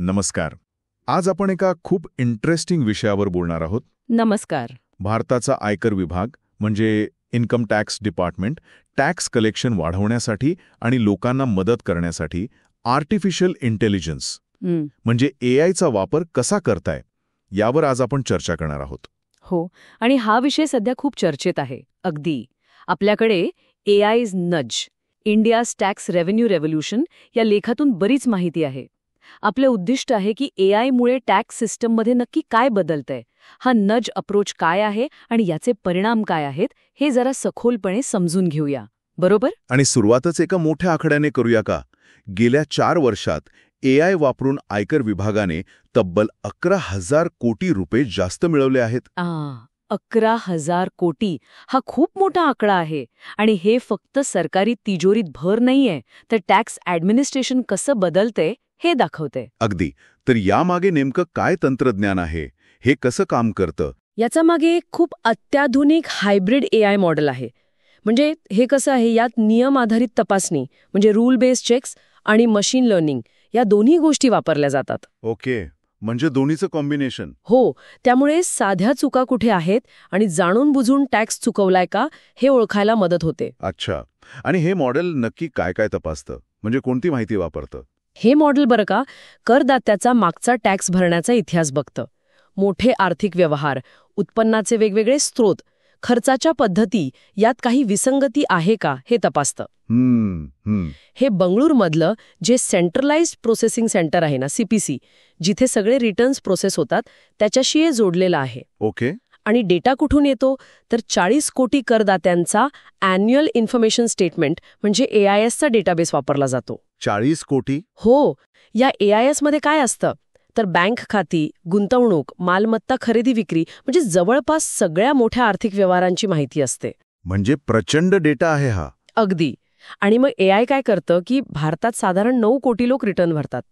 नमस्कार. आज आपण एका खूप इंटरेस्टिंग विषयावर बोलणार आहोत. नमस्कार. भारताचा आयकर विभाग म्हणजे income tax department tax collection वाढवण्यासाठी आणि लोकांना मदत करण्यासाठी आर्टिफिशियल इंटेलिजन्स म्हणजे एआयचा वापर कसा करताय यावर आज आपण चर्चा करणार आहोत. हो, आणि हा विषय सध्या खूप चर्चेत आहे. अगदी आपल्याकडे एआयज नज इंडियाज टॅक्स रेव्हेन्यू रेव्होल्यूशन या लेखातून बरीच माहिती आहे. आपले उद्दिष्ट आहे की एआयमुळे टॅक्स सिस्टममध्ये नक्की काय बदलतंय, हा नज अप्रोच काय आहे आणि याचे परिणाम काय आहेत हे जरा सखोलपणे समजून घेऊया. बरोबर? आणि सुरुवातच एका मोठ्या आकड्याने करूया का? गेल्या 4 वर्षात एआय वापरून आयकर विभागाने तब्बल 11,000 कोटी रुपये जास्त मिळवले आहेत. 11,000 कोटी हा खूप मोठा आकडा आहे. आणि हे फक्त सरकारी तिजोरीत भर नाहीये, तर टॅक्स ॲडमिनिस्ट्रेशन कसं बदलतंय हे दाखवते. अगदी. तर यामागे नेमकं काय तंत्रज्ञान आहे, हे कसं काम करतं? याचा मागे एक खूप अत्याधुनिक हायब्रिड एआय मॉडेल आहे. म्हणजे हे कसं आहे, यात नियम आधारित तपासणी म्हणजे रूल बेस्ड चेक्स आणि मशीन लर्निंग या दोन्ही गोष्टी वापरल्या जातात. ओके, म्हणजे दोन्हीचं कॉम्बिनेशन. हो, त्यामुळे साध्या चुका कुठे आहेत आणि जाणून बुजून टॅक्स चुकवलाय का हे ओळखायला मदत होते. अच्छा. आणि हे मॉडेल नक्की काय काय तपासतं, म्हणजे कोणती माहिती वापरतं? हे मॉडेल बरं का, करदात्याचा मागचा टॅक्स भरण्याचा इतिहास बघतं. मोठे आर्थिक व्यवहार, उत्पन्नाचे वेगवेगळे स्रोत, खर्चाच्या पद्धती यात काही विसंगती आहे का हे तपासतं. हे बंगळूरमधलं जे सेंट्रलाइज्ड प्रोसेसिंग सेंटर आहे ना, सीपीसी, जिथे सगळे रिटर्न्स प्रोसेस होतात त्याच्याशी हे जोडलेलं आहे. ओके. आणि डेटा कुठून येतो तर 40 कोटी करदात्यांचा अॅन्युअल इन्फॉर्मेशन स्टेटमेंट म्हणजे एआयएसचा डेटाबेस वापरला जातो. 40 कोटी? हो. या एआयएसमध्ये काय असतं तर बँक खाती, गुंतवणूक, मालमत्ता खरेदी विक्री म्हणजे जवळपास सगळ्या मोठ्या आर्थिक व्यवहारांची माहिती असते. म्हणजे प्रचंड डेटा आहे हा. अगदी. आणि मग एआय काय करतं की भारतात साधारण 9 कोटी लोक रिटर्न भरतात.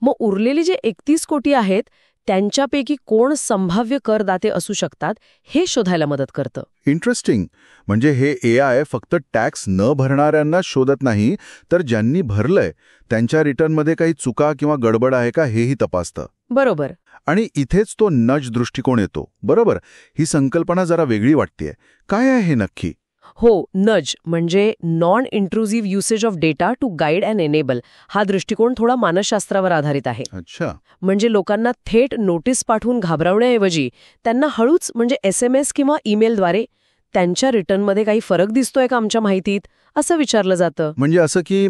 मग उरलेले जे 31 कोटी आहेत त्यांच्यापैकी कोण संभाव्य करदाते असू शकतात हे शोधायला मदत करतं. इंटरेस्टिंग. म्हणजे हे एआय फक्त टॅक्स न भरणाऱ्यांना शोधत नाही, तर ज्यांनी भरलंय त्यांच्या रिटर्नमध्ये काही चुका किंवा गडबड आहे का हेही तपासतं. बरोबर. आणि इथेच तो नज दृष्टिकोन येतो. बरोबर. ही संकल्पना जरा वेगळी वाटतेय. काय आहे हे नक्की? हो, नज म्हणजे non intrusive usage of data to guide and enable हा दृष्टिकोन थोडा मानसशास्त्रावर आधारित आहे. अच्छा. म्हणजे लोकांना थेट नोटीस पाठवून घाबरवण्याऐवजी त्यांना हळूच म्हणजे SMS किंवा ईमेलद्वारे त्यांच्या रिटर्नमध्ये काही फरक दिसतोय का आमच्या माहितीत असं विचारलं जातं. म्हणजे असं की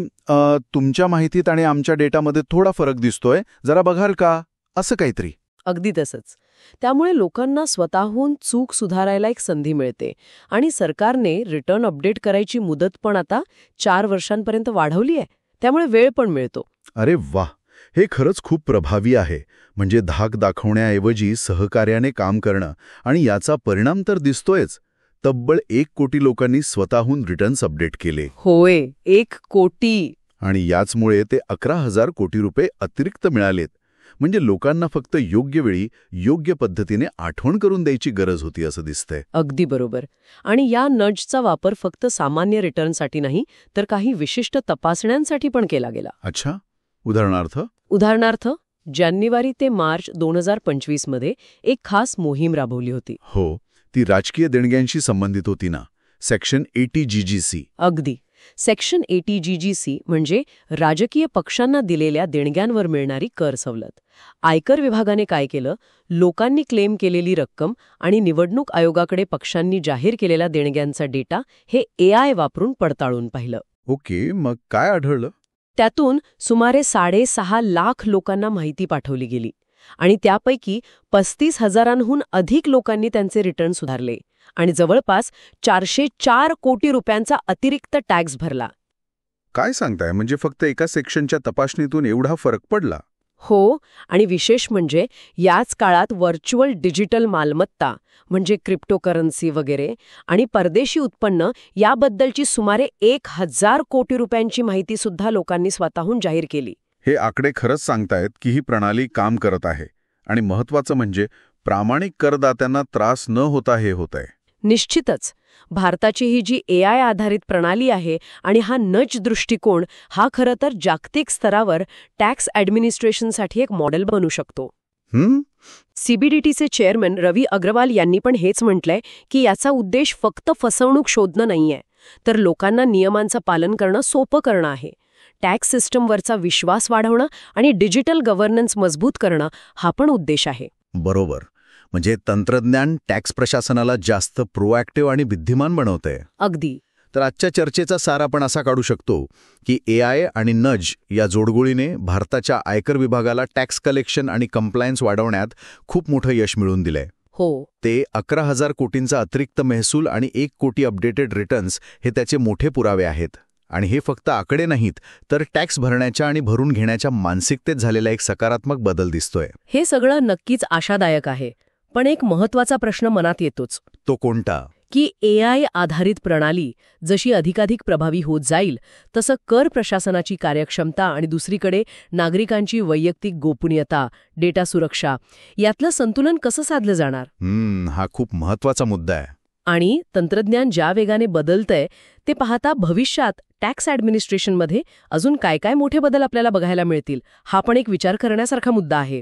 तुमच्या माहितीत आणि आमच्या डेटामध्ये थोडा फरक दिसतोय, जरा बघाल का, असं काहीतरी. अगदी तसंच. त्यामुळे लोकांना स्वतःहून चूक सुधारायला एक संधी मिळते. आणि सरकारने रिटर्न अपडेट करायची मुदत पण आता 4 वर्षांपर्यंत वाढवली आहे. त्यामुळे वेळ पण मिळतो. अरे वाह, हे खरंच खूप प्रभावी आहे. म्हणजे धाक दाखवण्याऐवजी सहकार्याने काम करणं. आणि याचा परिणाम तर दिसतोयच. तब्बल 1 कोटी लोकांनी स्वतःहून रिटर्न्स अपडेट केले. होय, 1 कोटी. आणि याचमुळे ते 11,000 कोटी रुपये अतिरिक्त मिळालेत. म्हणजे लोकांना फक्त योग्य वेळी योग्य पद्धतीने आठवण करून द्यायची गरज होती असं दिसतंय. अगदी बरोबर. आणि या नजचा वापर फक्त सामान्य रिटर्नसाठी नाही तर काही विशिष्ट तपासण्यांसाठी पण केला गेला. अच्छा. उदाहरणार्थ जानेवारी ते मार्च 2025 मध्ये एक खास मोहीम राबवली होती. हो, ती राजकीय देणग्यांशी संबंधित होती ना, सेक्शन 80 GGC. अगदी. सेक्शन 80 GGC म्हणजे राजकीय पक्षांना दिलेल्या देणग्यांवर मिळणारी कर सवलत. आयकर विभागाने काय केलं, लोकांनी क्लेम केलेली रक्कम आणि निवडणूक आयोगाकडे पक्षांनी जाहीर केलेल्या देणग्यांचा डेटा हे एआय वापरून पडताळून पाहिलं. ओके, मग काय आढळलं? त्यातून सुमारे 6.5 लाख लोकांना माहिती पाठवली गेली. आणि त्यापैकी 35,000हून अधिक लोकांनी त्यांचे रिटर्न सुधारले. आणि जवळपास 404 कोटी रुपयांचा अतिरिक्त टॅक्स भरला. काय सांगताय, म्हणजे फक्त एका सेक्शनच्या तपासणीतून एवढा फरक पडला? हो. आणि विशेष म्हणजे याच काळात व्हर्च्युअल डिजिटल मालमत्ता म्हणजे क्रिप्टोकरन्सी वगैरे आणि परदेशी उत्पन्न याबद्दलची सुमारे 1,000 कोटी रुपयांची माहिती सुद्धा लोकांनी स्वतःहून जाहीर केली. हे आकडे खरंच सांगतायत की ही प्रणाली काम करत आहे. आणि महत्त्वाचं म्हणजे प्रामाणिक करदात्यांना त्रास न होता हे होत आहे. निश्चितच. भारताची ही जी AI आधारित प्रणाली आहे आणि हा नज दृष्टिकोन हा खरं तर जागतिक स्तरावर टॅक्स ॲडमिनिस्ट्रेशनसाठी एक मॉडेल बनू शकतो. CBDTचे चेअरमन रवी अग्रवाल यांनी पण हेच म्हटलंय की याचा उद्देश फक्त फसवणूक शोधणं नाहीये, तर लोकांना नियमांचं पालन करणं सोपं करणं आहे. टॅक्स सिस्टमवरचा विश्वास वाढवणं आणि डिजिटल गव्हर्नन्स मजबूत करणं हा पण उद्देश आहे. बरोबर. म्हणजे तंत्रज्ञान टॅक्स प्रशासनाला जास्त प्रोॲक्टिव्ह आणि बुद्धिमान बनवतंय. अगदी. तर आजच्या चर्चेचा सार आपण असा काढू शकतो की AI आणि नज या जोडगोळीने भारताच्या आयकर विभागाला टॅक्स कलेक्शन आणि कंप्लायन्स वाढवण्यात खूप मोठं यश मिळवून दिलंय. हो. ते 11,000 कोटींचा अतिरिक्त महसूल आणि 1 कोटी अपडेटेड रिटर्न्स हे त्याचे मोठे पुरावे आहेत. आणि हे फक्त आकडे नाहीत, तर टॅक्स भरण्याच्या आणि भरून घेण्याच्या मानसिकतेत झालेला एक सकारात्मक बदल दिसतोय. हे सगळं नक्कीच आशादायक आहे. पण एक महत्वाचा प्रश्न मनात येतोच. तो कोणता? की AI आधारित प्रणाली जशी अधिकाधिक प्रभावी होत जाईल तसं कर प्रशासनाची कार्यक्षमता आणि दुसरीकडे नागरिकांची वैयक्तिक गोपनीयता, डेटा सुरक्षा यातलं संतुलन कसं साधलं जाणार? हा खूप महत्वाचा मुद्दा आहे. आणि तंत्रज्ञान ज्या वेगाने बदलतंय ते पाहता भविष्यात टॅक्स ॲडमिनिस्ट्रेशनमध्ये अजून काय काय मोठे बदल आपल्याला बघायला मिळतील हा पण एक विचार करण्यासारखा मुद्दा आहे.